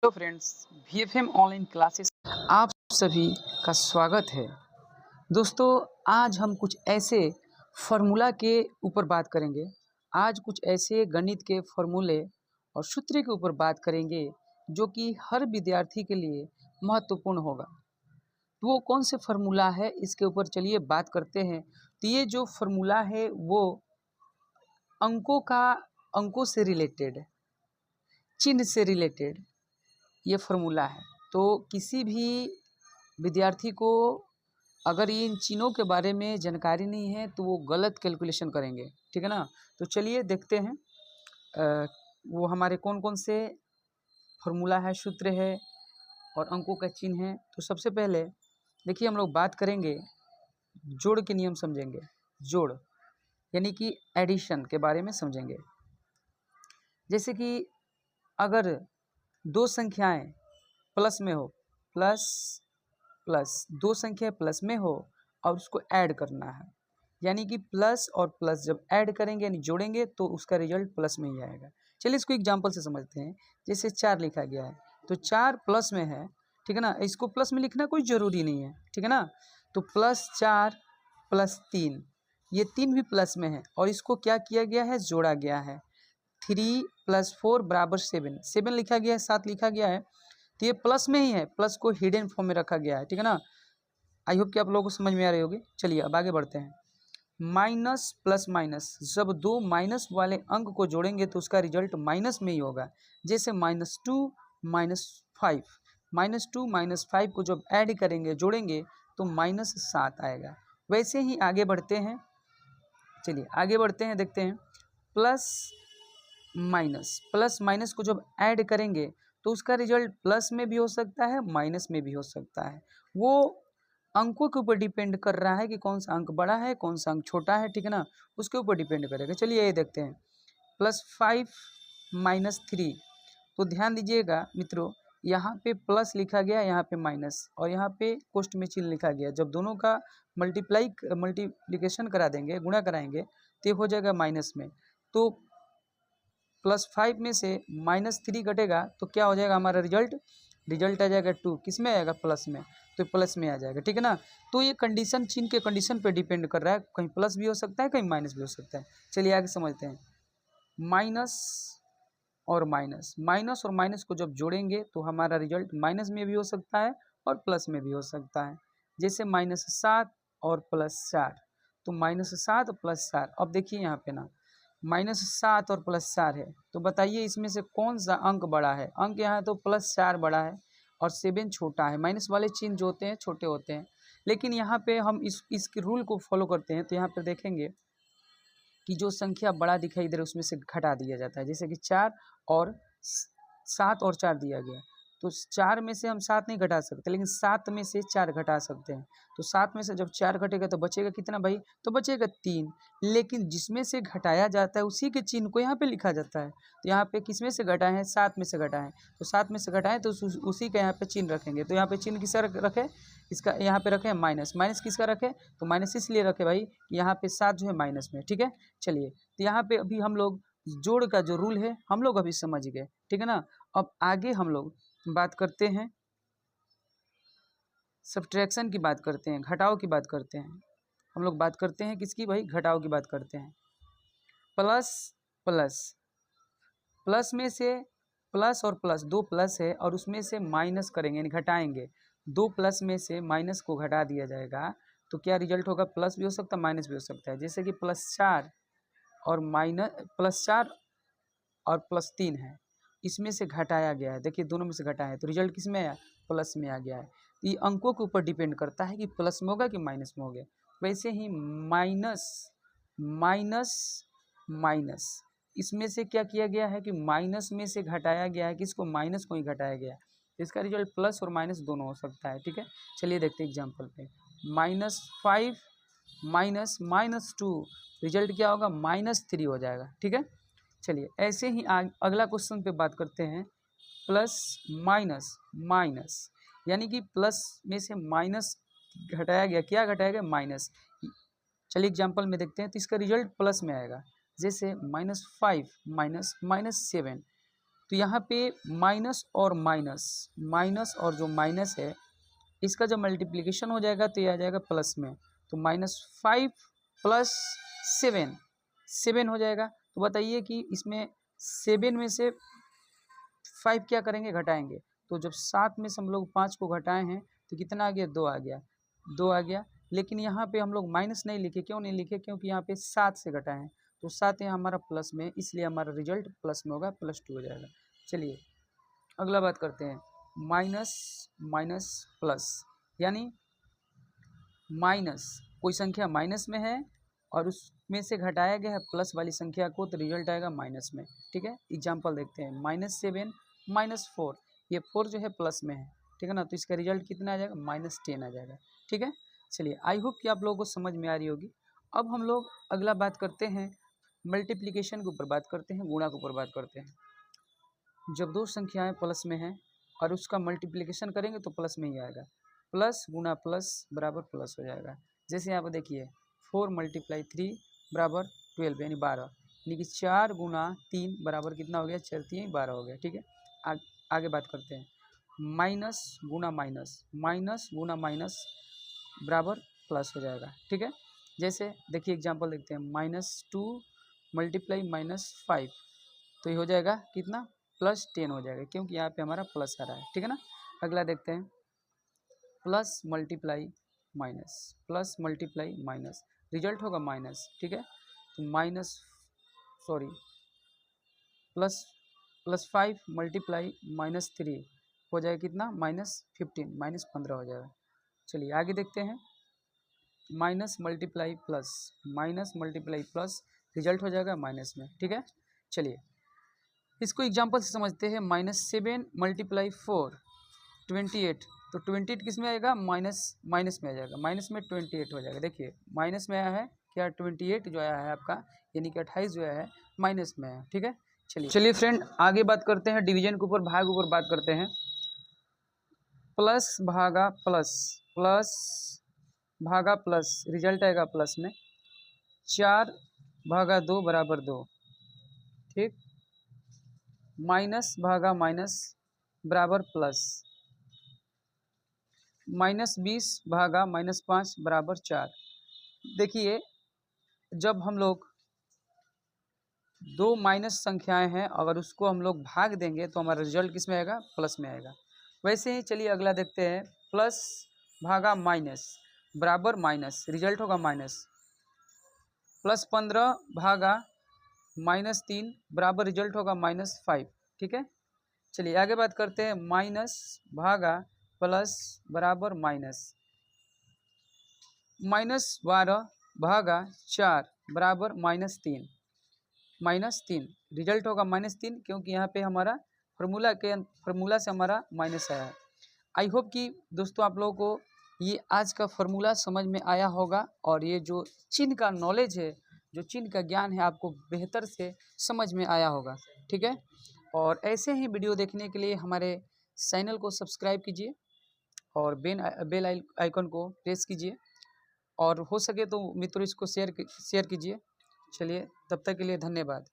Hello friends, VFM online classes आप सभी का स्वागत है। दोस्तों, आज हम कुछ ऐसे फार्मूला के ऊपर बात करेंगे। आज कुछ ऐसे गणित के फार्मूले और सूत्र के ऊपर बात करेंगे जो कि हर विद्यार्थी के लिए महत्वपूर्ण होगा। तो वो कौन से फार्मूला है, इसके ऊपर चलिए बात करते हैं। तो ये जो फार्मूला है वो अंकों से रिलेटेड, चिन्ह से रिलेटेड ये फार्मूला है। तो किसी भी विद्यार्थी को अगर ये इन चिन्हों के बारे में जानकारी नहीं है तो वो गलत कैलकुलेशन करेंगे, ठीक है ना। तो चलिए देखते हैं वो हमारे कौन कौन से फार्मूला है, सूत्र है और अंकों का चिन्ह है। तो सबसे पहले देखिए, हम लोग बात करेंगे जोड़ के नियम समझेंगे। जोड़ यानी कि एडिशन के बारे में समझेंगे। जैसे कि अगर दो संख्याएं प्लस में हो, प्लस दो संख्या प्लस में हो और उसको ऐड करना है, यानी कि प्लस और प्लस जब ऐड करेंगे यानी जोड़ेंगे तो उसका रिजल्ट प्लस में ही आएगा। चलिए इसको एग्जांपल से समझते हैं। जैसे 4 लिखा गया है तो 4 प्लस में है, ठीक है ना। इसको प्लस में लिखना कोई ज़रूरी नहीं है, ठीक है ना। तो +4 +3, ये 3 भी प्लस में है और इसको क्या किया गया है, जोड़ा गया है। 3 + 4 = 7, 7 लिखा गया है, 7 लिखा गया है, तो ये प्लस में ही है, प्लस को हिडन फॉर्म में रखा गया है, ठीक है ना। आई होप कि आप लोगों को समझ में आ रही होगी। चलिए अब आगे बढ़ते हैं। माइनस प्लस माइनस, जब दो माइनस वाले अंक को जोड़ेंगे तो उसका रिजल्ट माइनस में ही होगा। जैसे -2 -5, -2 -5 को जब ऐड करेंगे, जोड़ेंगे तो -7 आएगा। वैसे ही आगे बढ़ते हैं। चलिए आगे बढ़ते हैं, देखते हैं। प्लस माइनस को जब ऐड करेंगे तो उसका रिजल्ट प्लस में भी हो सकता है, माइनस में भी हो सकता है। वो अंकों के ऊपर डिपेंड कर रहा है कि कौन सा अंक बड़ा है, कौन सा अंक छोटा है, ठीक है ना। उसके ऊपर डिपेंड करेगा। चलिए ये देखते हैं। +5 -3, तो ध्यान दीजिएगा मित्रों, यहाँ पे प्लस लिखा गया, यहाँ पे माइनस और यहाँ पे कोष्ठ में चिन्ह लिखा गया। जब दोनों का मल्टीप्लिकेशन करा देंगे, गुणा कराएंगे, तो ये हो जाएगा माइनस में। तो +5 में से -3 घटेगा तो क्या हो जाएगा हमारा रिजल्ट आ जाएगा 2। किस में आएगा, प्लस में, तो प्लस में आ जाएगा, ठीक है ना। तो ये कंडीशन चिन्ह के कंडीशन पे डिपेंड कर रहा है, कहीं प्लस भी हो सकता है, कहीं माइनस भी हो सकता है। चलिए आगे समझते हैं। माइनस और माइनस को जब जोड़ेंगे तो हमारा रिजल्ट माइनस में भी हो सकता है और प्लस में भी हो सकता है। जैसे -7 और +4, तो -7 +4। अब देखिए यहाँ पे ना, -7 और +4 है, तो बताइए इसमें से कौन सा अंक बड़ा है। अंक यहाँ तो +4 बड़ा है और 7 छोटा है। माइनस वाले चिन्ह जो होते हैं छोटे होते हैं, लेकिन यहाँ पे हम इसके रूल को फॉलो करते हैं। तो यहाँ पर देखेंगे कि जो संख्या बड़ा दिखाई दे रहा है उसमें से घटा दिया जाता है। जैसे कि 4 और 7 और 4 दिया गया, तो 4 में से हम 7 नहीं घटा सकते, लेकिन 7 में से 4 घटा सकते हैं। तो 7 में से जब 4 घटेगा तो बचेगा कितना भाई, तो बचेगा 3। लेकिन जिसमें से घटाया जाता है उसी के चिन्ह को यहाँ पे लिखा जाता है। तो यहाँ पे किस में से घटा है, 7 में से घटा है, तो 7 में से घटाएं तो उसी का यहाँ पे चिन्ह रखेंगे। तो यहाँ पे चिन्ह किसका रखे, इसका यहाँ पे रखे माइनस। माइनस किसका रखे, तो माइनस इसलिए रखे भाई कि यहाँ पे 7 जो है माइनस में, ठीक है। चलिए तो यहाँ पे अभी हम लोग जोड़ का जो रूल है हम लोग अभी समझ गए, ठीक है ना। अब आगे हम लोग बात करते हैं, सब्ट्रैक्शन की बात करते हैं, घटाव की बात करते हैं। हम लोग बात करते हैं किसकी भाई, घटाव की बात करते हैं। प्लस प्लस, प्लस में से प्लस और प्लस, दो प्लस है और उसमें से माइनस करेंगे यानी घटाएंगे। दो प्लस में से माइनस को घटा दिया जाएगा तो क्या रिजल्ट होगा, प्लस भी हो सकता है, माइनस भी हो सकता है। जैसे कि +4 और +4 और +3 है, इसमें से घटाया गया है। देखिए दोनों में से घटाया है तो रिजल्ट किस में आया, प्लस में आ गया है। तो ये अंकों के ऊपर डिपेंड करता है कि प्लस में होगा कि माइनस में होगा। वैसे ही माइनस माइनस माइनस, इसमें से क्या किया गया है कि माइनस में से घटाया गया है, किसको, माइनस को ही घटाया गया है। इसका रिजल्ट प्लस और माइनस दोनों हो सकता है, ठीक है। चलिए देखते हैं एग्जाम्पल पे। -5 -2, रिजल्ट क्या होगा, -3 हो जाएगा, ठीक है। चलिए ऐसे ही अगला क्वेश्चन पे बात करते हैं। प्लस माइनस माइनस, यानी कि प्लस में से माइनस घटाया गया, क्या घटाया गया, माइनस। चलिए एग्जाम्पल में देखते हैं, तो इसका रिजल्ट प्लस में आएगा। जैसे -5 -7, तो तो यहाँ पे माइनस और जो माइनस है इसका जब मल्टीप्लिकेशन हो जाएगा तो ये आ जाएगा प्लस में। तो -5 + 7 हो जाएगा। तो बताइए कि इसमें 7 में से 5 क्या करेंगे, घटाएंगे। तो जब 7 में से हम लोग 5 को घटाए हैं तो कितना आ गया, 2 आ गया, 2 आ गया। लेकिन यहाँ पे हम लोग माइनस नहीं लिखे, क्यों नहीं लिखे, क्योंकि यहाँ पे 7 से घटाए हैं। तो 7 यहाँ हमारा प्लस में, इसलिए हमारा रिजल्ट प्लस में होगा, +2 हो जाएगा। चलिए अगला बात करते हैं, माइनस प्लस, यानी माइनस कोई संख्या माइनस में है और उसमें से घटाया गया है प्लस वाली संख्या को, तो रिजल्ट आएगा माइनस में। ठीक है, एग्जाम्पल देखते हैं, -7 -4, ये 4 जो है प्लस में है, ठीक है ना, तो इसका रिजल्ट कितना आ जाएगा, -10 आ जाएगा। ठीक है, चलिए आई होप कि आप लोगों को समझ में आ रही होगी। अब हम लोग अगला बात करते हैं, मल्टीप्लिकेशन के ऊपर बात करते हैं, गुणा के ऊपर बात करते हैं। जब दो संख्याएं प्लस में हैं और उसका मल्टीप्लिकेशन करेंगे तो प्लस में ही आएगा, प्लस गुना प्लस बराबर प्लस हो जाएगा। जैसे यहाँ पर देखिए 4 × 3 बराबर 12, यानी 12, यानी कि 4 × 3 बराबर कितना हो गया, 4 × 3 12 हो गया। ठीक है, आगे बात करते हैं, माइनस गुना माइनस बराबर प्लस हो जाएगा। ठीक है, जैसे देखिए एग्जांपल देखते हैं, -2 × -5, तो ये हो जाएगा कितना, +10 हो जाएगा, क्योंकि यहाँ पे हमारा प्लस आ रहा है। ठीक है ना, अगला देखते हैं, प्लस मल्टीप्लाई माइनस, रिजल्ट होगा माइनस। ठीक है, तो +5 × -3 हो जाएगा कितना, -15, -15 हो जाएगा। चलिए आगे देखते हैं, माइनस मल्टीप्लाई प्लस, रिजल्ट हो जाएगा माइनस में। ठीक है, चलिए इसको एग्जांपल से समझते हैं, -7 × 4 28, तो 28 किस में आएगा, माइनस में आ जाएगा, माइनस में 28 हो जाएगा। देखिए माइनस में आया है क्या, 28 जो आया है आपका, यानी कि 28 जो आया है माइनस में आया है। ठीक है, चलिए फ्रेंड आगे बात करते हैं, डिवीजन के ऊपर, भाग ऊपर बात करते हैं। प्लस भागा प्लस, रिजल्ट आएगा प्लस में। 4/2 बराबर 2, ठीक, माइनस भागा माइनस बराबर प्लस, -20 भागा -5 बराबर 4। देखिए जब हम लोग दो माइनस संख्याएं हैं, अगर उसको हम लोग भाग देंगे तो हमारा रिजल्ट किस में आएगा, प्लस में आएगा। वैसे ही चलिए अगला देखते हैं, प्लस भागा माइनस बराबर माइनस, रिजल्ट होगा माइनस। +15 भागा -3 बराबर रिजल्ट होगा -5। ठीक है, चलिए आगे बात करते हैं, माइनस भागा प्लस बराबर -12 भागा 4 बराबर -3, रिजल्ट होगा -3, क्योंकि यहाँ पे हमारा फार्मूला से हमारा माइनस आया है। आई होप कि दोस्तों आप लोगों को ये आज का फार्मूला समझ में आया होगा, और ये जो चिन्ह का नॉलेज है, जो चिन्ह का ज्ञान है, आपको बेहतर से समझ में आया होगा। ठीक है, और ऐसे ही वीडियो देखने के लिए हमारे चैनल को सब्सक्राइब कीजिए और बेल आइकन को प्रेस कीजिए, और हो सके तो मित्रों इसको शेयर कीजिए। चलिए तब तक के लिए धन्यवाद।